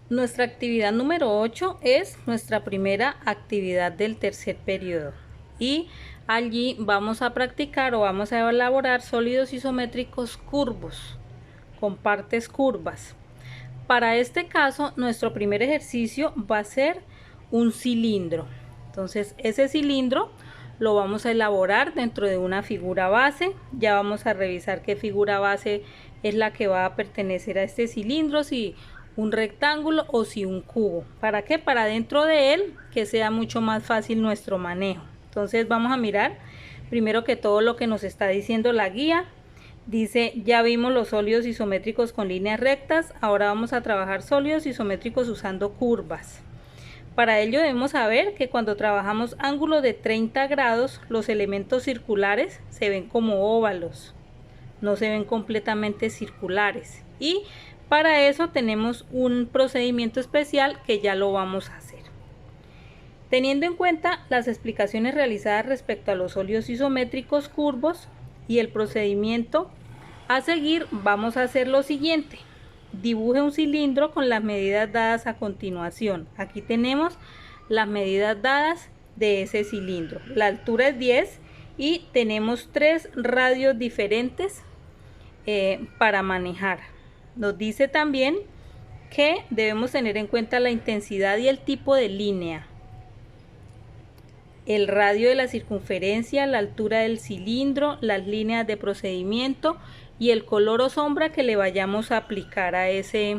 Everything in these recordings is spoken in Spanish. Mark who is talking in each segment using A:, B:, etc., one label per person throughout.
A: Nuestra actividad número 8 es nuestra primera actividad del tercer periodo y allí vamos a practicar o vamos a elaborar sólidos isométricos curvos con partes curvas. Para este caso, nuestro primer ejercicio va a ser un cilindro. Entonces, ese cilindro lo vamos a elaborar dentro de una figura base. Ya vamos a revisar qué figura base es la que va a pertenecer a este cilindro, si un rectángulo o si un cubo. ¿Para qué? Para dentro de él que sea mucho más fácil nuestro manejo. Entonces vamos a mirar primero que todo lo que nos está diciendo la guía. Dice, ya vimos los sólidos isométricos con líneas rectas, ahora vamos a trabajar sólidos isométricos usando curvas. Para ello debemos saber que cuando trabajamos ángulos de 30 grados, los elementos circulares se ven como óvalos, no se ven completamente circulares. Y para eso tenemos un procedimiento especial que ya lo vamos a hacer. Teniendo en cuenta las explicaciones realizadas respecto a los sólidos isométricos curvos y el procedimiento a seguir, vamos a hacer lo siguiente. Dibuje un cilindro con las medidas dadas a continuación. Aquí tenemos las medidas dadas de ese cilindro. La altura es 10 y tenemos 3 radios diferentes para manejar. Nos dice también que debemos tener en cuenta la intensidad y el tipo de línea, el radio de la circunferencia, la altura del cilindro, las líneas de procedimiento y el color o sombra que le vayamos a aplicar a ese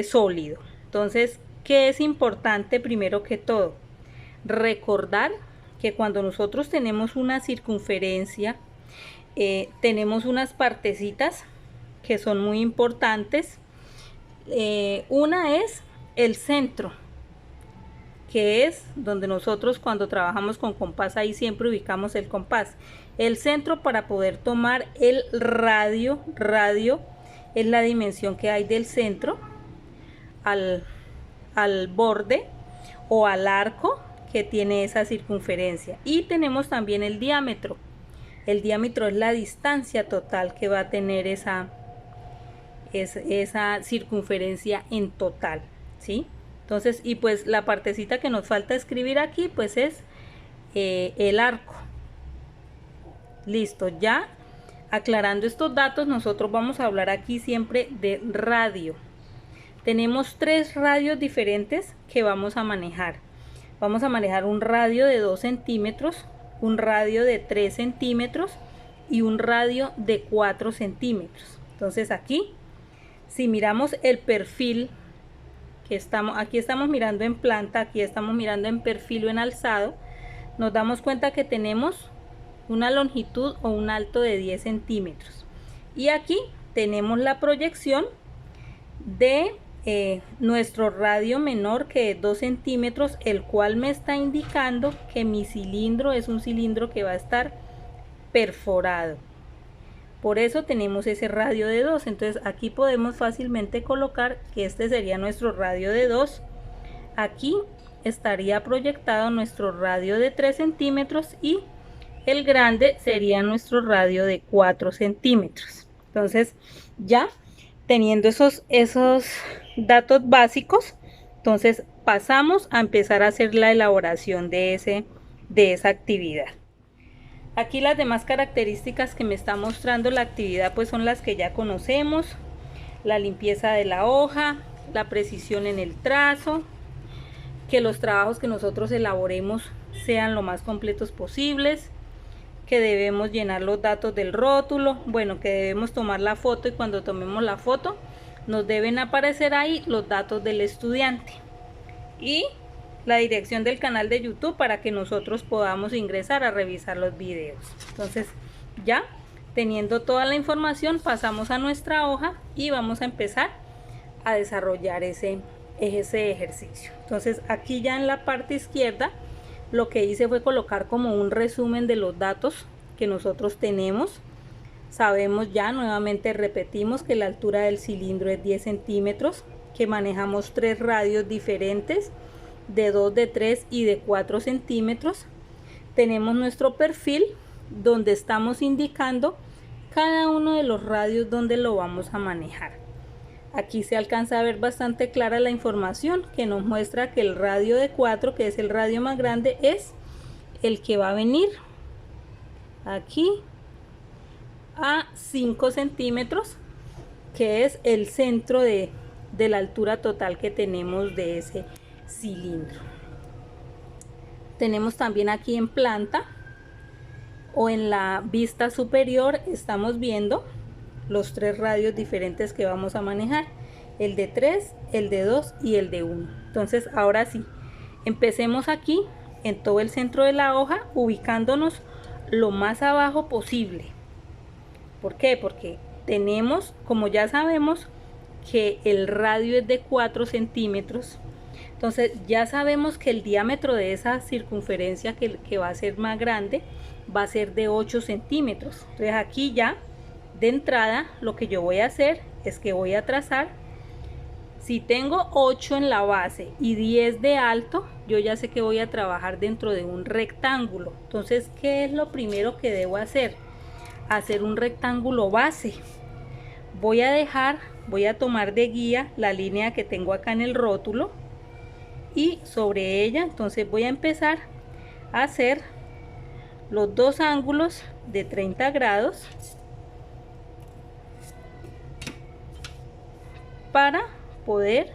A: sólido. Entonces, ¿qué es importante primero que todo? Recordar que cuando nosotros tenemos una circunferencia, tenemos unas partecitas que son muy importantes. Una es el centro, que es donde nosotros cuando trabajamos con compás ahí siempre ubicamos el compás. El centro para poder tomar el radio es la dimensión que hay del centro al borde o al arco que tiene esa circunferencia. Y tenemos también el diámetro. El diámetro es la distancia total que va a tener esa circunferencia en total, ¿sí? Entonces, y pues la partecita que nos falta escribir aquí, pues es el arco. Listo, ya aclarando estos datos, nosotros vamos a hablar aquí siempre de radio. Tenemos 3 radios diferentes que vamos a manejar. Vamos a manejar un radio de 2 centímetros, un radio de 3 centímetros y un radio de 4 centímetros. Entonces aquí, si miramos el perfil, aquí estamos mirando en planta, aquí estamos mirando en perfil o en alzado, nos damos cuenta que tenemos una longitud o un alto de 10 centímetros. Y aquí tenemos la proyección de nuestro radio menor, que es 2 centímetros, el cual me está indicando que mi cilindro es un cilindro que va a estar perforado. Por eso tenemos ese radio de 2. Entonces aquí podemos fácilmente colocar que este sería nuestro radio de 2. Aquí estaría proyectado nuestro radio de 3 centímetros y el grande sería nuestro radio de 4 centímetros. Entonces, ya teniendo esos datos básicos, entonces pasamos a empezar a hacer la elaboración de esa actividad. Aquí las demás características que me está mostrando la actividad pues son las que ya conocemos: la limpieza de la hoja, la precisión en el trazo, que los trabajos que nosotros elaboremos sean lo más completos posibles, que debemos llenar los datos del rótulo, bueno, que debemos tomar la foto y cuando tomemos la foto nos deben aparecer ahí los datos del estudiante y la dirección del canal de YouTube para que nosotros podamos ingresar a revisar los videos. Entonces, ya teniendo toda la información, pasamos a nuestra hoja y vamos a empezar a desarrollar ese ejercicio. Entonces, aquí ya en la parte izquierda lo que hice fue colocar como un resumen de los datos que nosotros tenemos. Sabemos ya, nuevamente repetimos, que la altura del cilindro es 10 centímetros, que manejamos 3 radios diferentes de 2, de 3 y de 4 centímetros. Tenemos nuestro perfil donde estamos indicando cada uno de los radios donde lo vamos a manejar. Aquí se alcanza a ver bastante clara la información que nos muestra que el radio de 4, que es el radio más grande, es el que va a venir aquí a 5 centímetros, que es el centro de la altura total que tenemos de ese cilindro. Tenemos también aquí en planta o en la vista superior, estamos viendo los 3 radios diferentes que vamos a manejar, el de 3, el de 2 y el de 1. Entonces ahora sí, empecemos aquí en todo el centro de la hoja, ubicándonos lo más abajo posible. ¿Por qué? Porque tenemos, como ya sabemos, que el radio es de 4 centímetros. Entonces ya sabemos que el diámetro de esa circunferencia que va a ser más grande va a ser de 8 centímetros. Entonces aquí ya de entrada lo que yo voy a hacer es que voy a trazar, si tengo 8 en la base y 10 de alto, yo ya sé que voy a trabajar dentro de un rectángulo. Entonces, ¿qué es lo primero que debo hacer? Hacer un rectángulo base. Voy a tomar de guía la línea que tengo acá en el rótulo y sobre ella entonces voy a empezar a hacer los 2 ángulos de 30 grados para poder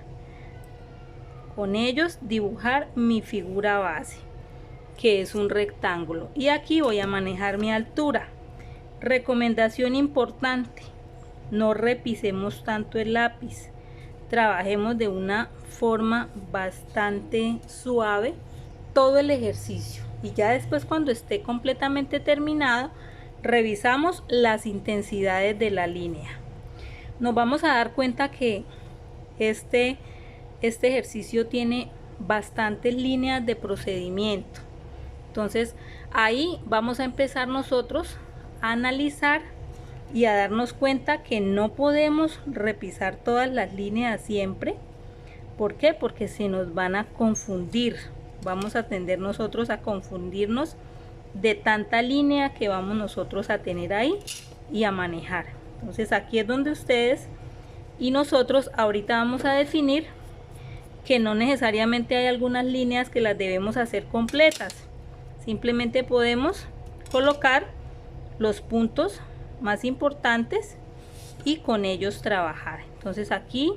A: con ellos dibujar mi figura base, que es un rectángulo. Y aquí voy a manejar mi altura. Recomendación importante: no repisemos tanto el lápiz, trabajemos de una forma bastante suave todo el ejercicio, y ya después, cuando esté completamente terminado, revisamos las intensidades de la línea. Nos vamos a dar cuenta que este ejercicio tiene bastantes líneas de procedimiento. Entonces ahí vamos a empezar nosotros a analizar y a darnos cuenta que no podemos repisar todas las líneas siempre. ¿Por qué? Porque se nos van a confundir. Vamos a tender nosotros a confundirnos de tanta línea que vamos nosotros a tener ahí y a manejar. Entonces aquí es donde ustedes y nosotros ahorita vamos a definir que no necesariamente hay algunas líneas que las debemos hacer completas. Simplemente podemos colocar los puntos más importantes y con ellos trabajar. Entonces aquí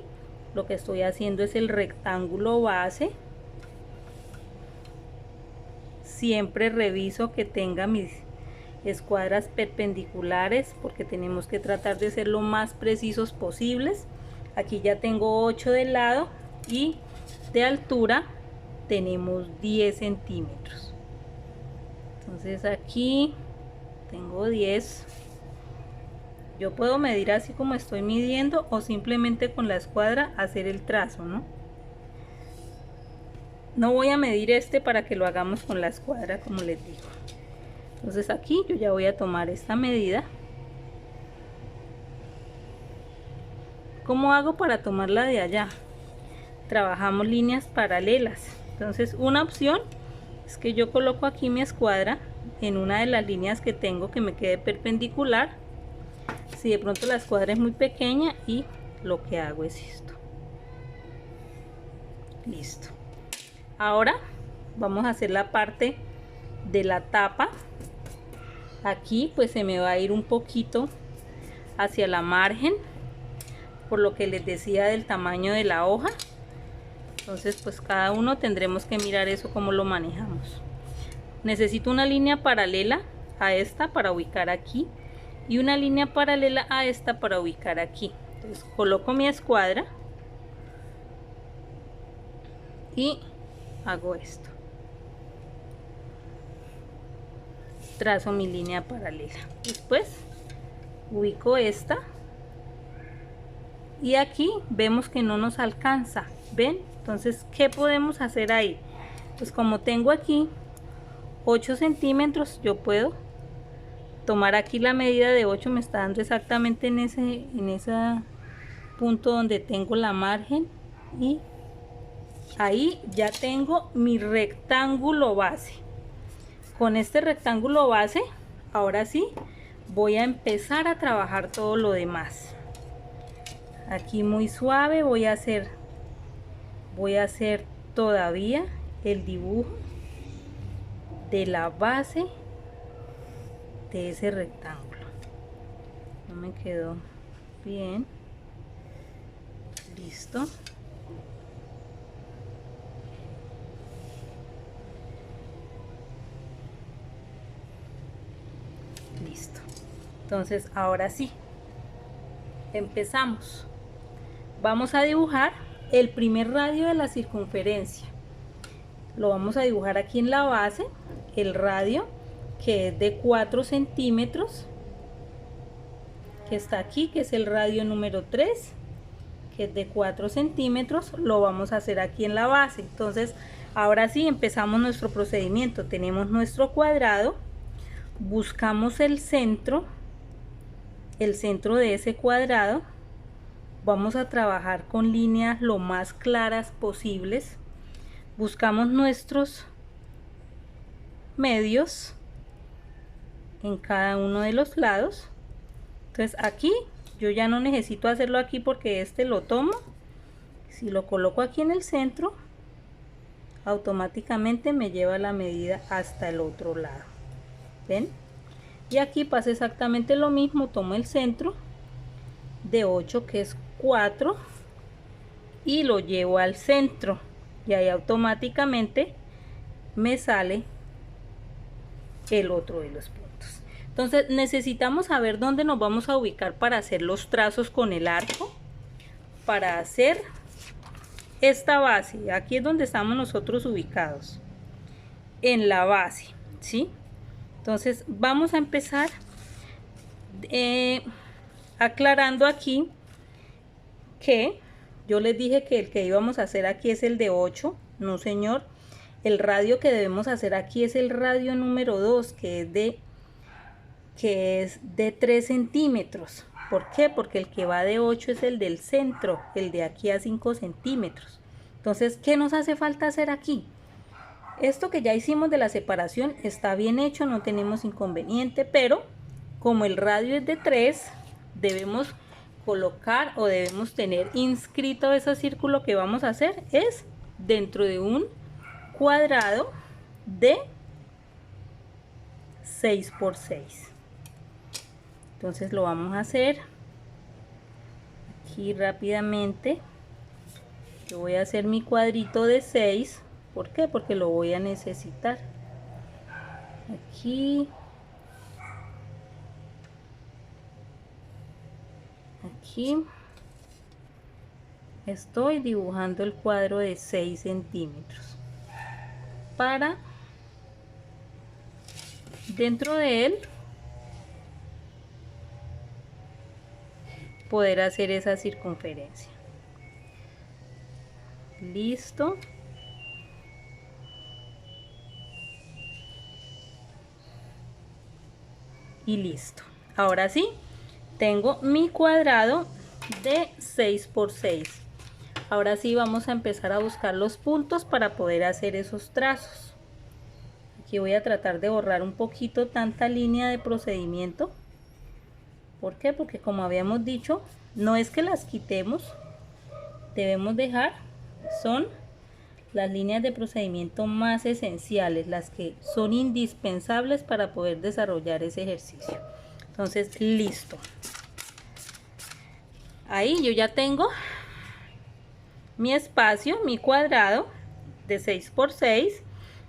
A: lo que estoy haciendo es el rectángulo base. Siempre reviso que tenga mis escuadras perpendiculares, porque tenemos que tratar de ser lo más precisos posibles. Aquí ya tengo 8 de lado y de altura tenemos 10 centímetros. Entonces aquí tengo 10. Yo puedo medir así como estoy midiendo, o simplemente con la escuadra hacer el trazo, ¿no? No voy a medir para que lo hagamos con la escuadra, como les digo. Entonces aquí yo ya voy a tomar esta medida. ¿Cómo hago para tomarla de allá? Trabajamos líneas paralelas. Entonces una opción es que yo coloco aquí mi escuadra en una de las líneas que tengo que me quede perpendicular. Si de pronto la escuadra es muy pequeña, y lo que hago es esto. Listo. Ahora vamos a hacer la parte de la tapa. Aquí pues se me va a ir un poquito hacia la margen, por lo que les decía del tamaño de la hoja. Entonces pues cada uno tendremos que mirar eso, cómo lo manejamos. Necesito una línea paralela a esta para ubicar aquí, y una línea paralela a esta para ubicar aquí. Entonces coloco mi escuadra y hago esto. Trazo mi línea paralela. Después ubico esta, y aquí vemos que no nos alcanza. ¿Ven? Entonces, ¿qué podemos hacer ahí? Pues como tengo aquí 8 centímetros, yo puedo tomar aquí la medida de 8, me está dando exactamente en ese punto donde tengo la margen, y ahí ya tengo mi rectángulo base. Con este rectángulo base, ahora sí voy a empezar a trabajar todo lo demás. Aquí muy suave voy a hacer todavía el dibujo de la base de ese rectángulo. No me quedó bien. Listo. Listo. Entonces ahora sí, empezamos. Vamos a dibujar el primer radio de la circunferencia. Lo vamos a dibujar aquí en la base, el radio que es de 4 centímetros, que está aquí, que es el radio número 3, que es de 4 centímetros, lo vamos a hacer aquí en la base. Entonces ahora sí empezamos nuestro procedimiento. Tenemos nuestro cuadrado, buscamos el centro de ese cuadrado, vamos a trabajar con líneas lo más claras posibles, buscamos nuestros medios en cada uno de los lados. Entonces aquí yo ya no necesito hacerlo aquí porque este lo tomo, si lo coloco aquí en el centro automáticamente me lleva la medida hasta el otro lado. ¿Ven? Y aquí pasa exactamente lo mismo, tomo el centro de 8 que es 4 y lo llevo al centro y ahí automáticamente me sale el otro de los puntos. Entonces necesitamos saber dónde nos vamos a ubicar para hacer los trazos con el arco, para hacer esta base. Aquí es donde estamos nosotros ubicados, en la base, ¿sí? Entonces vamos a empezar aclarando aquí que yo les dije que el que íbamos a hacer aquí es el de 8, no señor, el radio que debemos hacer aquí es el radio número 2, que es de 3 centímetros. ¿Por qué? Porque el que va de 8 es el del centro, el de aquí a 5 centímetros. Entonces, ¿qué nos hace falta hacer aquí? Esto que ya hicimos de la separación está bien hecho, no tenemos inconveniente, pero como el radio es de 3, debemos colocar o debemos tener inscrito ese círculo que vamos a hacer es dentro de un cuadrado de 6 por 6. Entonces lo vamos a hacer aquí rápidamente. Yo voy a hacer mi cuadrito de 6. ¿Por qué? Porque lo voy a necesitar. Aquí. Aquí. Estoy dibujando el cuadro de 6 centímetros. Para dentro de él poder hacer esa circunferencia. Listo. Y listo. Ahora sí, tengo mi cuadrado de 6 por 6. Ahora sí vamos a empezar a buscar los puntos para poder hacer esos trazos. Aquí voy a tratar de borrar un poquito tanta línea de procedimiento. ¿Por qué? Porque como habíamos dicho, no es que las quitemos, debemos dejar, son las líneas de procedimiento más esenciales, las que son indispensables para poder desarrollar ese ejercicio. Entonces, listo. Ahí yo ya tengo mi espacio, mi cuadrado de 6 por 6.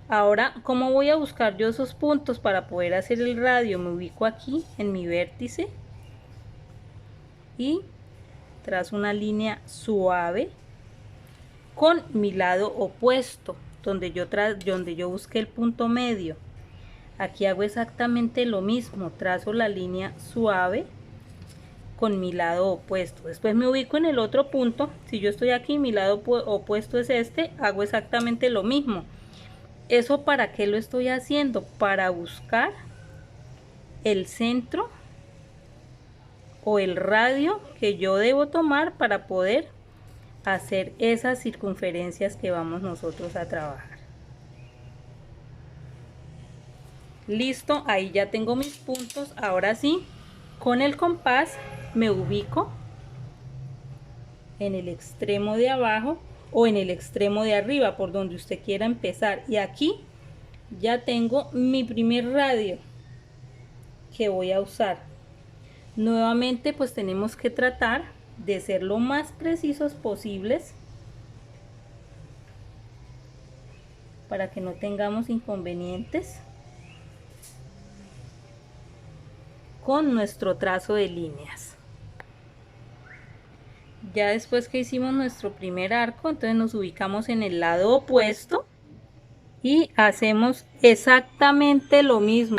A: Ahora, ¿cómo voy a buscar yo esos puntos para poder hacer el radio? Me ubico aquí en mi vértice y trazo una línea suave con mi lado opuesto, donde yo busqué el punto medio. Aquí hago exactamente lo mismo, trazo la línea suave con mi lado opuesto. Después me ubico en el otro punto. Si yo estoy aquí, mi lado opuesto es este, hago exactamente lo mismo. ¿Eso para qué lo estoy haciendo? Para buscar el centro o el radio que yo debo tomar para poder hacer esas circunferencias que vamos nosotros a trabajar. Listo, ahí ya tengo mis puntos. Ahora sí, con el compás me ubico en el extremo de abajo o en el extremo de arriba, por donde usted quiera empezar. Y aquí ya tengo mi primer radio que voy a usar. Nuevamente pues tenemos que tratar de ser lo más precisos posibles para que no tengamos inconvenientes con nuestro trazo de líneas. Ya después que hicimos nuestro primer arco, entonces nos ubicamos en el lado opuesto y hacemos exactamente lo mismo.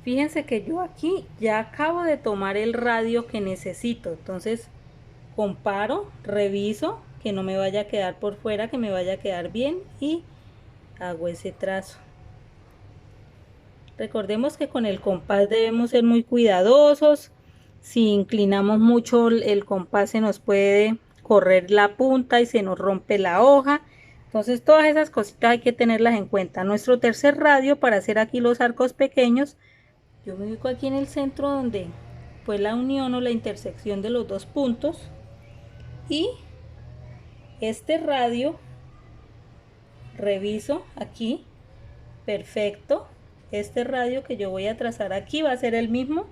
A: Fíjense que yo aquí ya acabo de tomar el radio que necesito, entonces comparo, reviso que no me vaya a quedar por fuera, que me vaya a quedar bien y hago ese trazo. Recordemos que con el compás debemos ser muy cuidadosos. Si inclinamos mucho el compás se nos puede correr la punta y se nos rompe la hoja. Entonces todas esas cositas hay que tenerlas en cuenta. Nuestro tercer radio para hacer aquí los arcos pequeños, yo me ubico aquí en el centro donde fue la unión o la intersección de los dos puntos, y este radio reviso aquí, perfecto. Este radio que yo voy a trazar aquí va a ser el mismo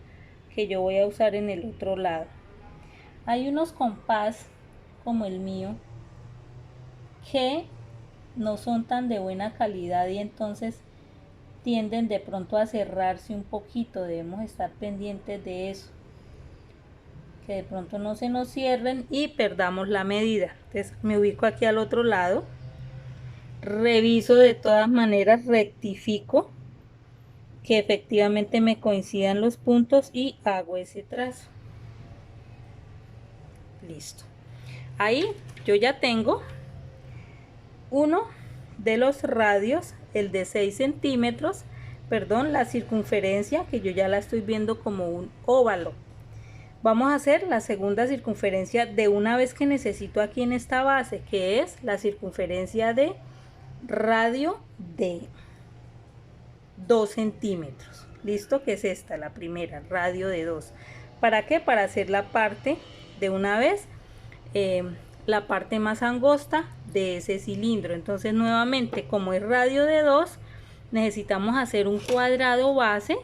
A: que yo voy a usar en el otro lado. Hay unos compás como el mío que no son tan de buena calidad y entonces tienden de pronto a cerrarse un poquito. Debemos estar pendientes de eso, que de pronto no se nos cierren y perdamos la medida. Entonces me ubico aquí al otro lado, reviso de todas maneras, rectifico que efectivamente me coincidan los puntos y hago ese trazo. Listo. Ahí yo ya tengo uno de los radios, el de 6 centímetros, perdón, la circunferencia, que yo ya la estoy viendo como un óvalo. Vamos a hacer la segunda circunferencia de una vez que necesito aquí en esta base, que es la circunferencia de radio de 2 centímetros. Listo, que es esta, la primera, radio de 2. ¿Para qué? Para hacer la parte de una vez, la parte más angosta de ese cilindro. Entonces nuevamente, como es radio de 2, necesitamos hacer un cuadrado base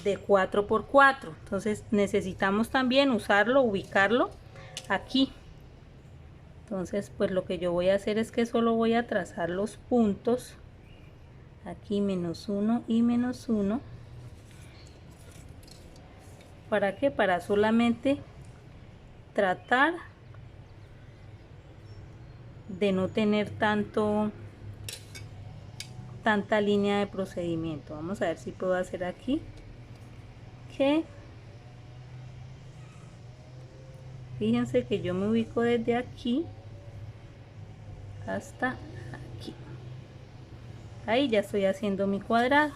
A: de 4 por 4. Entonces necesitamos también usarlo, ubicarlo aquí. Entonces pues lo que yo voy a hacer es que solo voy a trazar los puntos aquí, -1 y -1. ¿Para qué? Para solamente tratar de no tener tanta línea de procedimiento. Vamos a ver si puedo hacer aquí que, fíjense que yo me ubico desde aquí hasta aquí. Ahí ya estoy haciendo mi cuadrado.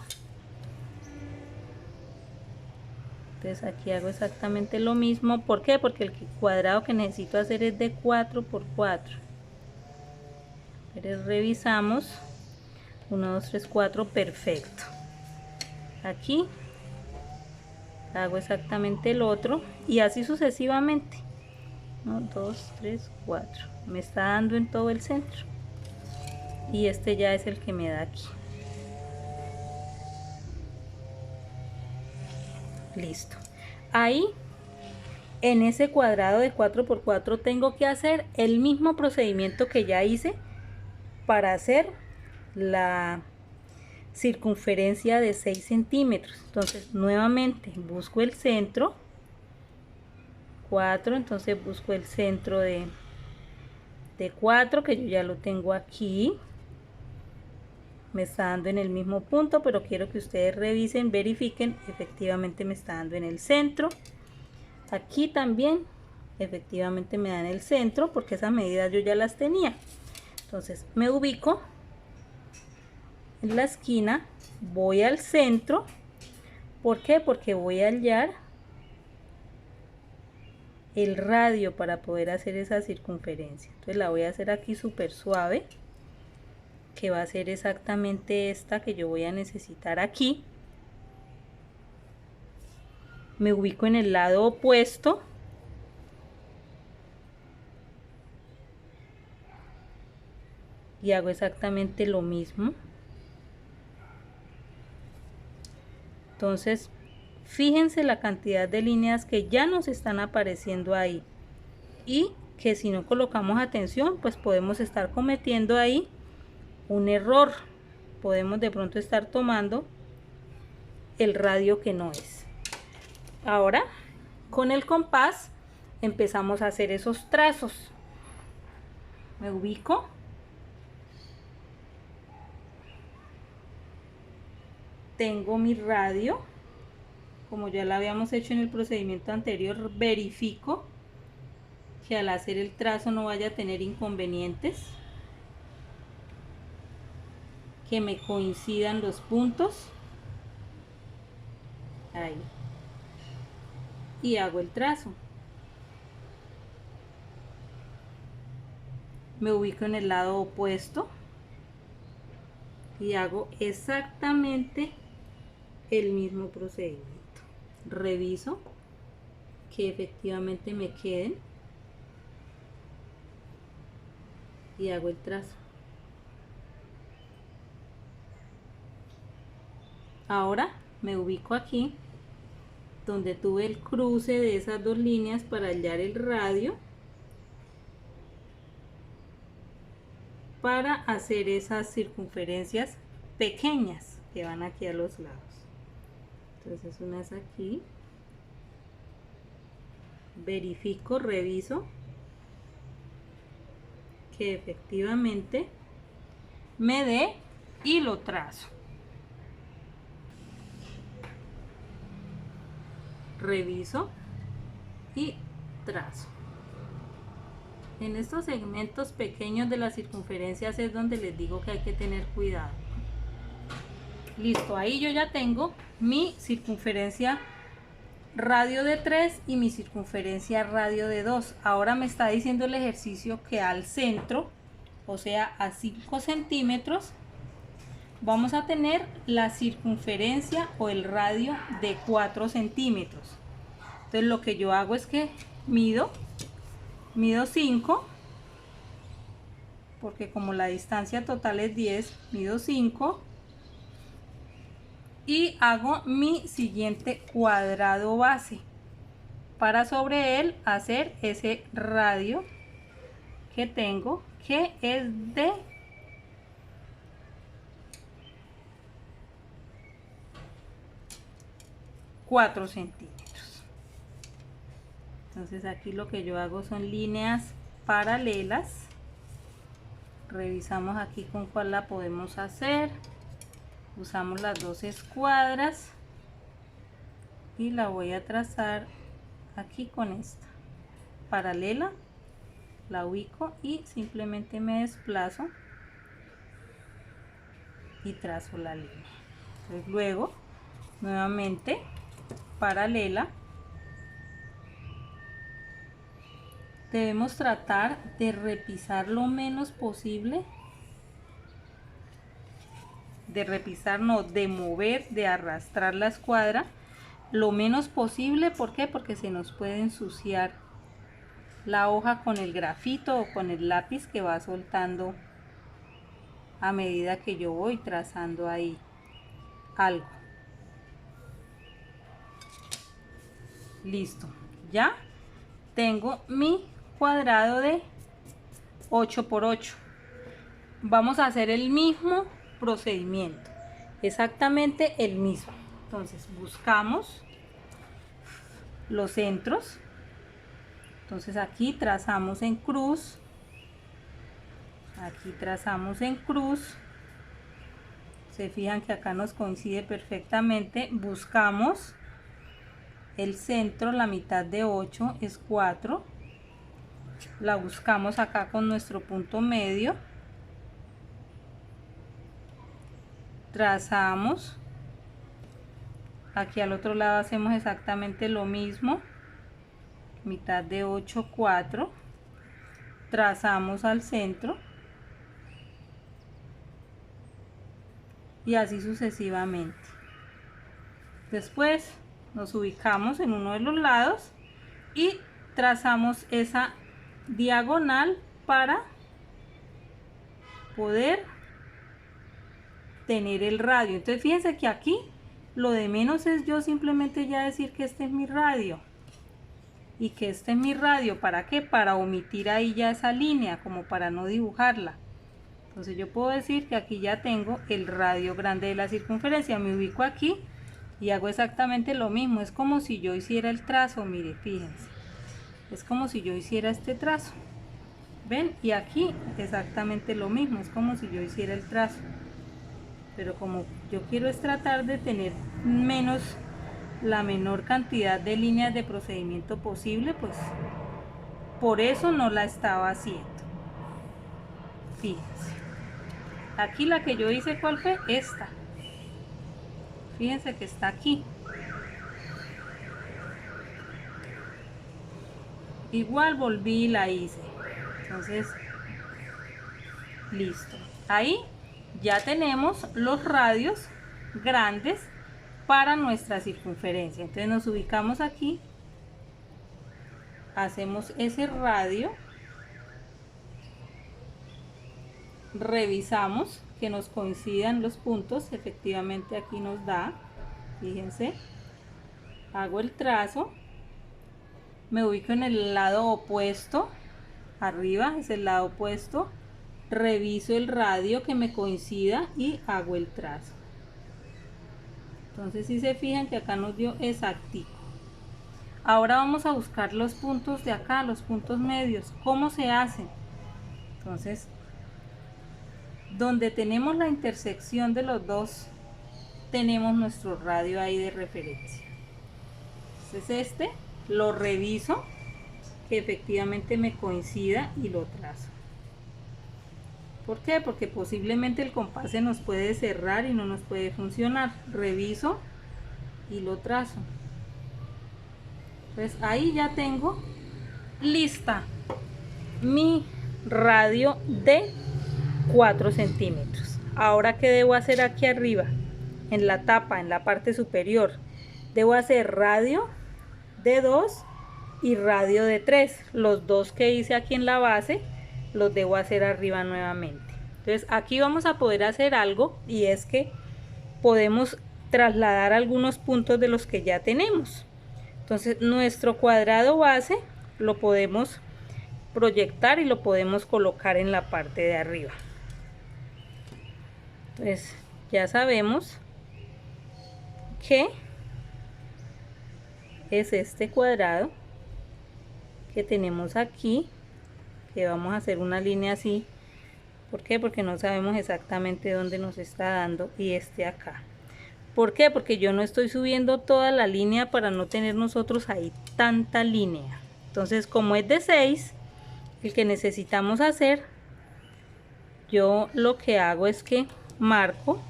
A: Entonces aquí hago exactamente lo mismo. ¿Por qué? Porque el cuadrado que necesito hacer es de 4 por 4. Pero revisamos. 1, 2, 3, 4, perfecto. Aquí hago exactamente el otro y así sucesivamente. 1, 2, 3, 4. Me está dando en todo el centro. Y este ya es el que me da aquí. Listo. Ahí en ese cuadrado de 4 por 4 tengo que hacer el mismo procedimiento que ya hice para hacer la circunferencia de 6 centímetros. Entonces nuevamente busco el centro, 4, entonces busco el centro de 4, que yo ya lo tengo aquí. Me está dando en el mismo punto, pero quiero que ustedes revisen, verifiquen, efectivamente me está dando en el centro. Aquí también efectivamente me da en el centro, porque esas medidas yo ya las tenía. Entonces me ubico en la esquina, voy al centro. ¿Por qué? Porque voy a hallar el radio para poder hacer esa circunferencia. Entonces la voy a hacer aquí súper suave, que va a ser exactamente esta que yo voy a necesitar aquí. Me ubico en el lado opuesto y hago exactamente lo mismo. Entonces, fíjense la cantidad de líneas que ya nos están apareciendo ahí y que si no colocamos atención, pues podemos estar cometiendo ahí un error. Podemos de pronto estar tomando el radio que no es. Ahora, con el compás empezamos a hacer esos trazos. Me ubico. Tengo mi radio. Como ya lo habíamos hecho en el procedimiento anterior, verifico que al hacer el trazo no vaya a tener inconvenientes, que me coincidan los puntos. Ahí. Y hago el trazo. Me ubico en el lado opuesto y hago exactamente el mismo procedimiento. Reviso que efectivamente me queden y hago el trazo. Ahora me ubico aquí donde tuve el cruce de esas dos líneas para hallar el radio, para hacer esas circunferencias pequeñas que van aquí a los lados. Entonces unas aquí, verifico, reviso que efectivamente me dé y lo trazo. Reviso y trazo. En estos segmentos pequeños de las circunferencias es donde les digo que hay que tener cuidado. Listo, ahí yo ya tengo mi circunferencia radio de 3 y mi circunferencia radio de 2. Ahora me está diciendo el ejercicio que al centro, o sea a 5 centímetros, vamos a tener la circunferencia o el radio de 4 centímetros. Entonces lo que yo hago es que mido 5, porque como la distancia total es 10, mido 5 y hago mi siguiente cuadrado base para sobre él hacer ese radio que tengo, que es de 4 centímetros. Entonces aquí lo que yo hago son líneas paralelas. Revisamos aquí con cuál la podemos hacer. Usamos las dos escuadras y la voy a trazar aquí con esta paralela. La ubico y simplemente me desplazo y trazo la línea. Entonces, luego nuevamente paralela. Debemos tratar de repisar lo menos posible, de mover, de arrastrar la escuadra lo menos posible. ¿Por qué? Porque se nos puede ensuciar la hoja con el grafito o con el lápiz que va soltando a medida que yo voy trazando ahí algo. Listo, ya tengo mi cuadrado de 8 por 8. Vamos a hacer el mismo procedimiento, exactamente el mismo. Entonces buscamos los centros. Entonces aquí trazamos en cruz, aquí trazamos en cruz. Se fijan que acá nos coincide perfectamente. Buscamos el centro, la mitad de 8 es 4. La buscamos acá con nuestro punto medio. Trazamos. Aquí al otro lado hacemos exactamente lo mismo. Mitad de 8, 4. Trazamos al centro. Y así sucesivamente. Después nos ubicamos en uno de los lados y trazamos esa diagonal para poder tener el radio. Entonces fíjense que aquí lo de menos es yo simplemente ya decir que este es mi radio y que este es mi radio. ¿Para qué? Para omitir ahí ya esa línea, como para no dibujarla. Entonces yo puedo decir que aquí ya tengo el radio grande de la circunferencia. Me ubico aquí y hago exactamente lo mismo. Es como si yo hiciera el trazo, mire, fíjense. Es como si yo hiciera este trazo. ¿Ven? Y aquí exactamente lo mismo. Es como si yo hiciera el trazo. Pero como yo quiero es tratar de tener la menor cantidad de líneas de procedimiento posible, pues por eso no la estaba haciendo. Fíjense. Aquí la que yo hice, ¿cuál fue? Esta. Fíjense que está aquí. Igual volví y la hice. Entonces, listo. Ahí ya tenemos los radios grandes para nuestra circunferencia. Entonces nos ubicamos aquí, hacemos ese radio, revisamos que nos coincidan los puntos. Efectivamente aquí nos da, fíjense, hago el trazo, me ubico en el lado opuesto, arriba es el lado opuesto, reviso el radio que me coincida y hago el trazo. Entonces si se fijan que acá nos dio exactico. Ahora vamos a buscar los puntos de acá, los puntos medios. ¿Cómo se hacen? Entonces, donde tenemos la intersección de los dos, tenemos nuestro radio ahí de referencia. Entonces este lo reviso, que efectivamente me coincida y lo trazo. ¿Por qué? Porque posiblemente el compás se nos puede cerrar y no nos puede funcionar. Reviso y lo trazo. Entonces ahí ya tengo lista mi radio de 4 centímetros. Ahora, ¿qué debo hacer aquí arriba? En la tapa, en la parte superior, debo hacer radio de 2 y radio de 3. Los dos que hice aquí en la base los debo hacer arriba nuevamente. Entonces aquí vamos a poder hacer algo, y es que podemos trasladar algunos puntos de los que ya tenemos. Entonces nuestro cuadrado base lo podemos proyectar y lo podemos colocar en la parte de arriba. Entonces ya sabemos que es este cuadrado que tenemos aquí, que vamos a hacer una línea así. ¿Por qué? Porque no sabemos exactamente dónde nos está dando, y este acá. ¿Por qué? Porque yo no estoy subiendo toda la línea para no tener nosotros ahí tanta línea. Entonces, como es de 6, el que necesitamos hacer, yo lo que hago es que marco,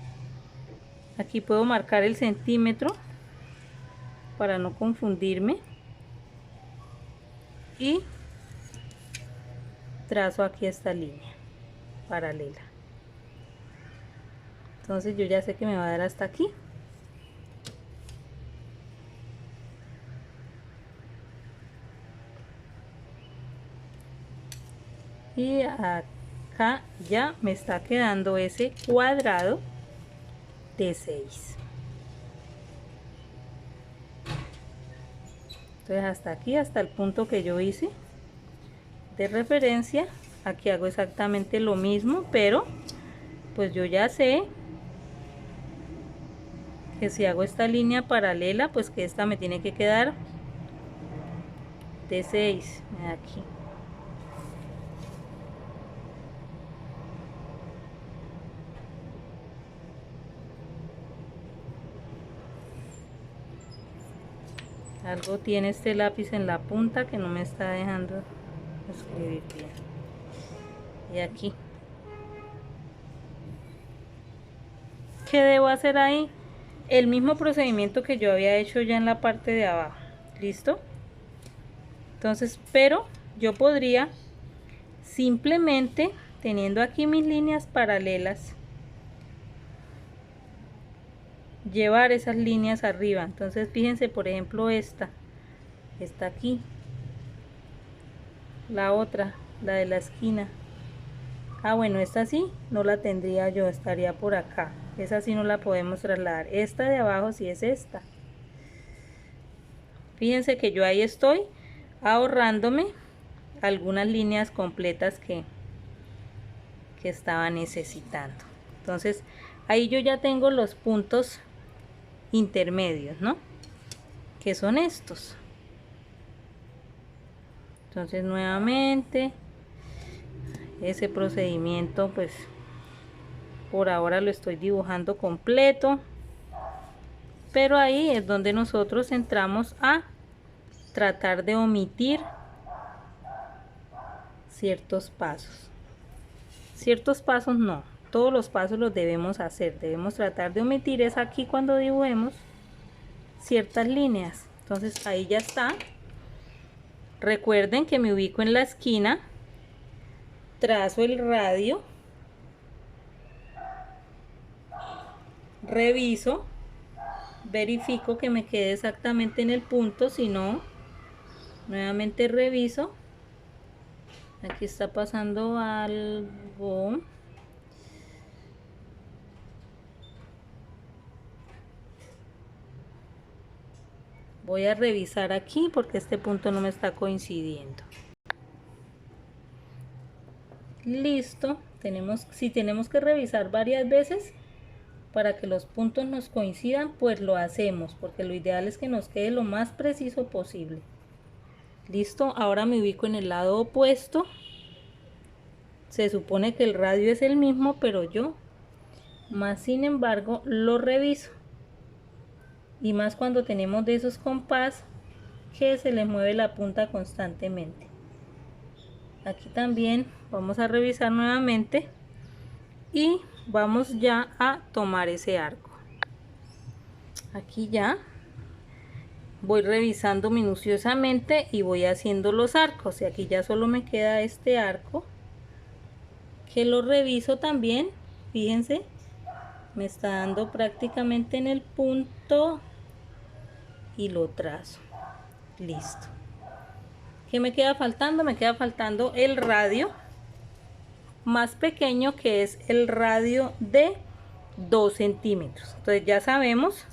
A: aquí puedo marcar el centímetro para no confundirme, y trazo aquí esta línea paralela. Entonces yo ya sé que me va a dar hasta aquí. Y acá ya me está quedando ese cuadrado de 6. Entonces hasta aquí, hasta el punto que yo hice de referencia, aquí hago exactamente lo mismo, pero pues yo ya sé que si hago esta línea paralela, pues que esta me tiene que quedar de 6 aquí. Algo tiene este lápiz en la punta que no me está dejando escribir bien. Y aquí, ¿qué debo hacer ahí? El mismo procedimiento que yo había hecho ya en la parte de abajo. ¿Listo? Entonces, pero yo podría simplemente, teniendo aquí mis líneas paralelas, llevar esas líneas arriba. Entonces fíjense, por ejemplo, esta está aquí, la otra, la de la esquina, Ah, bueno, esta sí no la tendría yo, estaría por acá. Esa sí no la podemos trasladar. Esta de abajo sí es esta. Fíjense que yo ahí estoy ahorrándome algunas líneas completas que estaba necesitando. Entonces ahí yo ya tengo los puntos intermedios, ¿no? Que son estos. Entonces nuevamente ese procedimiento pues por ahora lo estoy dibujando completo, pero ahí es donde nosotros entramos a tratar de omitir ciertos pasos. Ciertos pasos no, todos los pasos los debemos hacer, debemos tratar de omitir es aquí cuando dibujemos ciertas líneas. Entonces ahí ya está. Recuerden que me ubico en la esquina, trazo el radio, reviso, verifico que me quede exactamente en el punto, si no, nuevamente reviso. Aquí está pasando algo. Voy a revisar aquí porque este punto no me está coincidiendo. Listo, si tenemos que revisar varias veces para que los puntos nos coincidan, pues lo hacemos, porque lo ideal es que nos quede lo más preciso posible. Listo, ahora me ubico en el lado opuesto. Se supone que el radio es el mismo, pero yo, más sin embargo, lo reviso. Y más cuando tenemos de esos compás que se les mueve la punta constantemente. Aquí también vamos a revisar nuevamente y vamos ya a tomar ese arco. Aquí ya voy revisando minuciosamente y voy haciendo los arcos, y aquí ya solo me queda este arco que lo reviso también. Fíjense, me está dando prácticamente en el punto y lo trazo. Listo. ¿Qué me queda faltando? Me queda faltando el radio más pequeño, que es el radio de 2 centímetros. Entonces ya sabemos,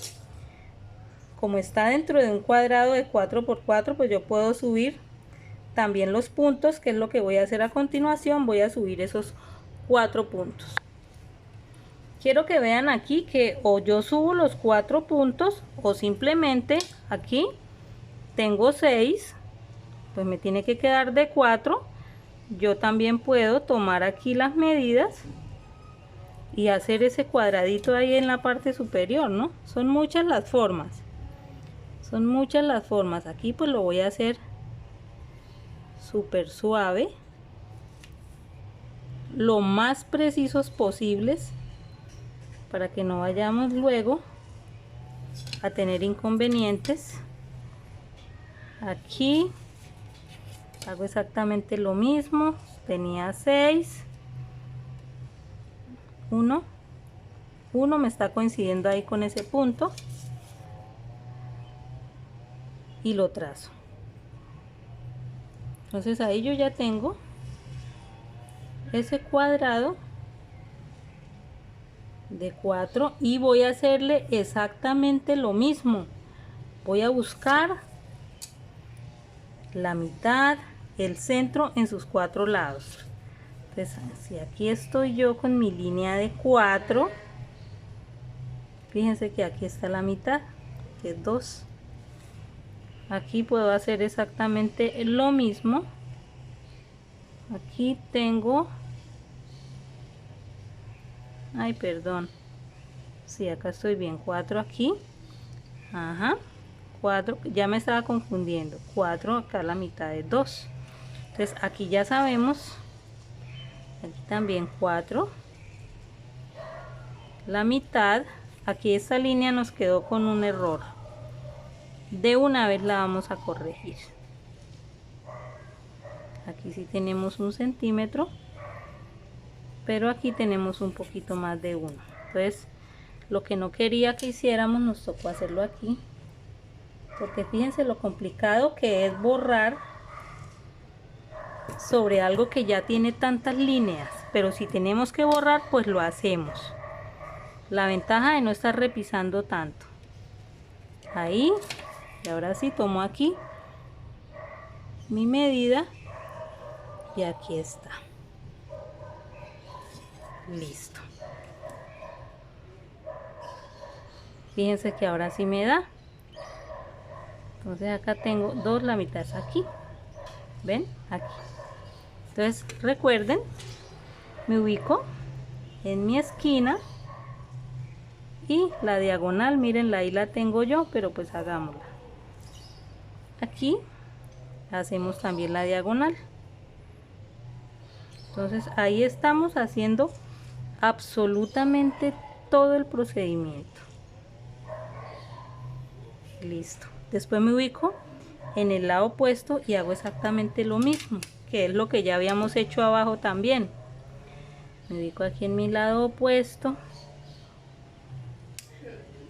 A: como está dentro de un cuadrado de 4 por 4, pues yo puedo subir también los puntos, que es lo que voy a hacer a continuación. Voy a subir esos 4 puntos. Quiero que vean aquí que o yo subo los 4 puntos o simplemente aquí tengo 6, pues me tiene que quedar de 4. Yo también puedo tomar aquí las medidas y hacer ese cuadradito ahí en la parte superior, ¿no? Son muchas las formas. Son muchas las formas. Aquí pues lo voy a hacer súper suave, lo más precisos posibles, para que no vayamos luego a tener inconvenientes. Aquí hago exactamente lo mismo. Tenía 6, 1 me está coincidiendo ahí con ese punto y lo trazo. Entonces ahí yo ya tengo ese cuadrado de 4 y voy a hacerle exactamente lo mismo. Voy a buscar la mitad, el centro en sus 4 lados. Entonces, si aquí estoy yo con mi línea de 4, fíjense que aquí está la mitad, que es 2. Aquí puedo hacer exactamente lo mismo. Aquí tengo, ay, perdón, sí, acá estoy bien, 4 aquí, ajá, 4, ya me estaba confundiendo, 4 acá, la mitad de 2. Entonces aquí ya sabemos, aquí también 4, la mitad. Aquí esta línea nos quedó con un error, de una vez la vamos a corregir. Aquí sí tenemos 1 centímetro, pero aquí tenemos un poquito más de 1. Entonces lo que no quería que hiciéramos, nos tocó hacerlo aquí, porque fíjense lo complicado que es borrar sobre algo que ya tiene tantas líneas. pero si tenemos que borrar, pues lo hacemos. La ventaja de no estar repisando tanto. Ahí, y ahora sí tomo aquí mi medida y aquí está. Listo. Fíjense que ahora sí me da. Entonces acá tengo dos, la mitad es aquí. ¿Ven? Aquí. Entonces recuerden, me ubico en mi esquina y la diagonal, mírenla, ahí la tengo yo, pero pues hagámosla. Aquí hacemos también la diagonal. Entonces ahí estamos haciendo absolutamente todo el procedimiento. Listo. Después me ubico en el lado opuesto y hago exactamente lo mismo, que es lo que ya habíamos hecho abajo también. Me ubico aquí en mi lado opuesto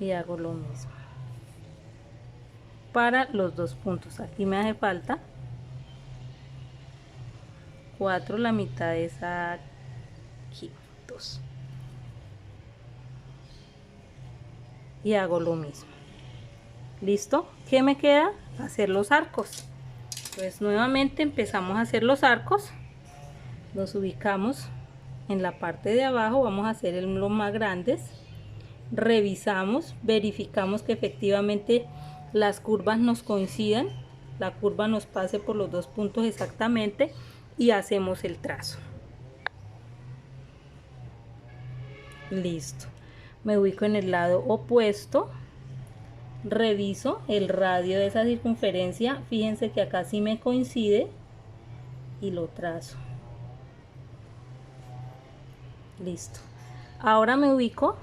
A: y hago lo mismo para los dos puntos. Aquí me hace falta 4, la mitad es aquí, 2, y hago lo mismo. Listo. ¿Qué me queda? Hacer los arcos. Pues nuevamente empezamos a hacer los arcos. Los ubicamos en la parte de abajo, vamos a hacer los más grandes. Revisamos, verificamos que efectivamente las curvas nos coincidan, la curva nos pase por los dos puntos exactamente y hacemos el trazo. Listo. Me ubico en el lado opuesto, reviso el radio de esa circunferencia, fíjense que acá sí me coincide y lo trazo. Listo. Ahora me ubico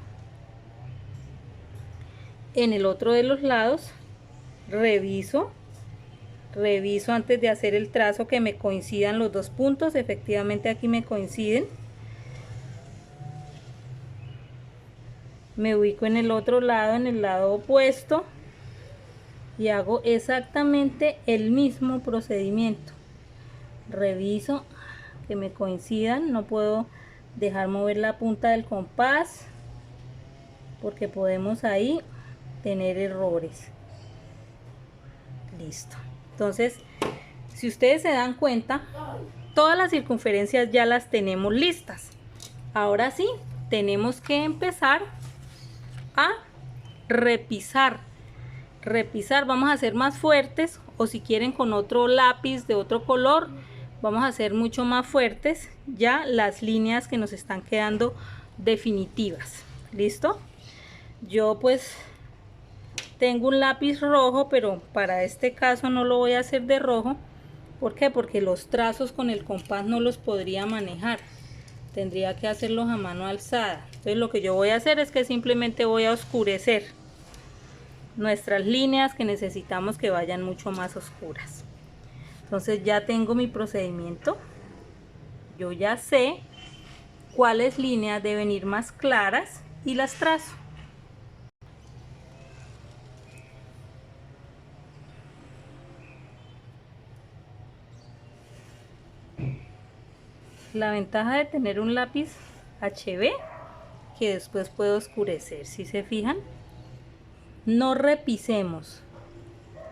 A: en el otro de los lados, reviso antes de hacer el trazo que me coincidan los dos puntos, efectivamente aquí me coinciden. Me ubico en el otro lado, en el lado opuesto, y hago exactamente el mismo procedimiento. Reviso que me coincidan, no puedo dejar mover la punta del compás porque podemos ahí tener errores. Listo. Entonces, si ustedes se dan cuenta, todas las circunferencias ya las tenemos listas. Ahora sí, tenemos que empezar a repisar. Vamos a hacer más fuertes, o si quieren con otro lápiz de otro color, vamos a hacer mucho más fuertes ya las líneas que nos están quedando definitivas. ¿Listo? Yo pues tengo un lápiz rojo, pero para este caso no lo voy a hacer de rojo. ¿Por qué? Porque los trazos con el compás no los podría manejar. Tendría que hacerlos a mano alzada. Entonces lo que yo voy a hacer es que simplemente voy a oscurecer nuestras líneas que necesitamos que vayan mucho más oscuras. Entonces ya tengo mi procedimiento. Yo ya sé cuáles líneas deben ir más claras y las trazo. La ventaja de tener un lápiz HB, que después puedo oscurecer, si se fijan, no repisemos,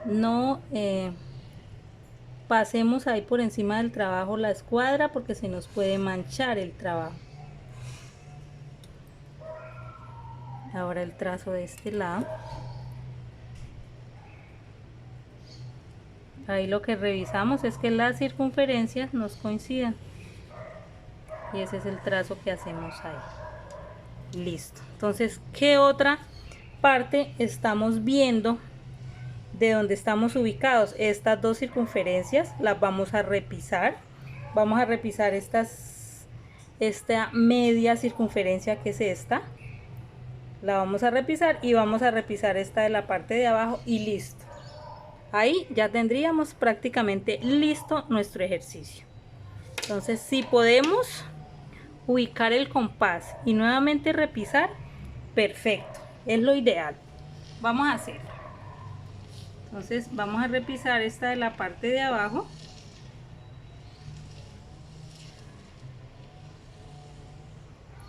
A: no pasemos ahí por encima del trabajo la escuadra porque se nos puede manchar el trabajo. Ahora el trazo de este lado. Ahí lo que revisamos es que las circunferencias nos coincidan. Y ese es el trazo que hacemos ahí. Listo. Entonces, ¿qué otra parte estamos viendo de donde estamos ubicados? Estas dos circunferencias las vamos a repisar. Vamos a repisar esta media circunferencia que es esta. La vamos a repisar y vamos a repisar esta de la parte de abajo y listo. Ahí ya tendríamos prácticamente listo nuestro ejercicio. Entonces, si podemos ubicar el compás y nuevamente repisar, perfecto, es lo ideal. Vamos a hacerlo. Entonces vamos a repisar esta de la parte de abajo.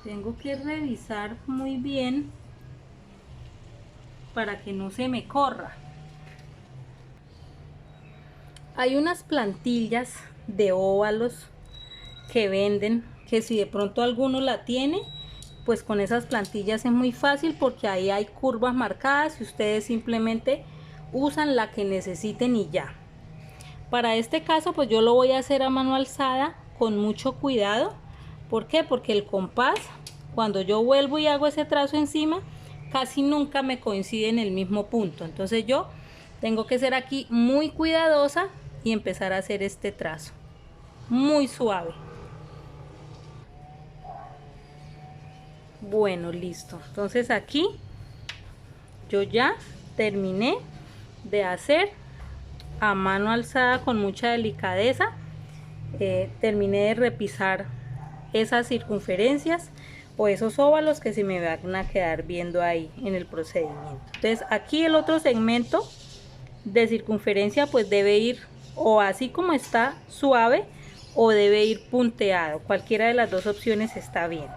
A: Tengo que revisar muy bien para que no se me corra. Hay unas plantillas de óvalos que venden, que si de pronto alguno la tiene, pues con esas plantillas es muy fácil porque ahí hay curvas marcadas y ustedes simplemente usan la que necesiten y ya. Para este caso pues yo lo voy a hacer a mano alzada con mucho cuidado. ¿Por qué? Porque el compás, cuando yo vuelvo y hago ese trazo encima, casi nunca me coincide en el mismo punto. Entonces yo tengo que ser aquí muy cuidadosa y empezar a hacer este trazo muy suave. Bueno, listo. Entonces aquí yo ya terminé de hacer a mano alzada con mucha delicadeza. Terminé de repisar esas circunferencias o esos óvalos que se me van a quedar viendo ahí en el procedimiento. Entonces aquí el otro segmento de circunferencia pues debe ir o así como está suave o debe ir punteado. Cualquiera de las dos opciones está bien.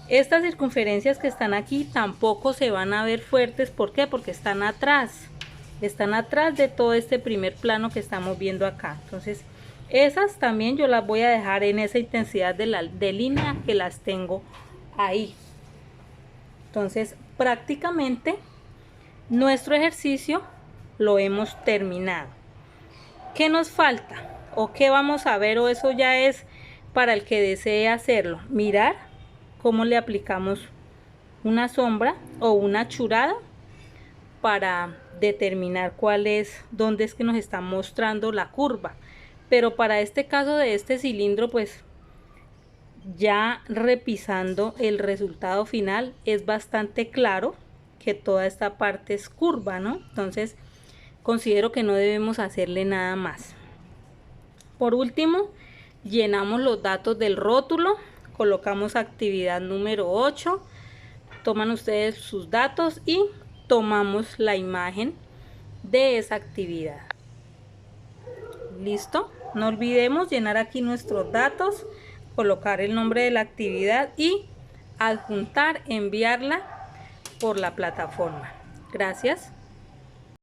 A: Estas circunferencias que están aquí tampoco se van a ver fuertes. ¿Por qué? Porque están atrás de todo este primer plano que estamos viendo acá. Entonces esas también yo las voy a dejar en esa intensidad de línea que las tengo ahí. Entonces prácticamente nuestro ejercicio lo hemos terminado. ¿Qué nos falta? ¿O qué vamos a ver? O eso ya es para el que desee hacerlo. Mirar cómo le aplicamos una sombra o una achurada para determinar dónde es que nos está mostrando la curva. Pero para este caso de este cilindro, pues ya repisando el resultado final es bastante claro que toda esta parte es curva, ¿no? Entonces considero que no debemos hacerle nada más. Por último, llenamos los datos del rótulo, colocamos actividad número 8, toman ustedes sus datos y tomamos la imagen de esa actividad. Listo, no olvidemos llenar aquí nuestros datos, colocar el nombre de la actividad y adjuntar, enviarla por la plataforma. Gracias.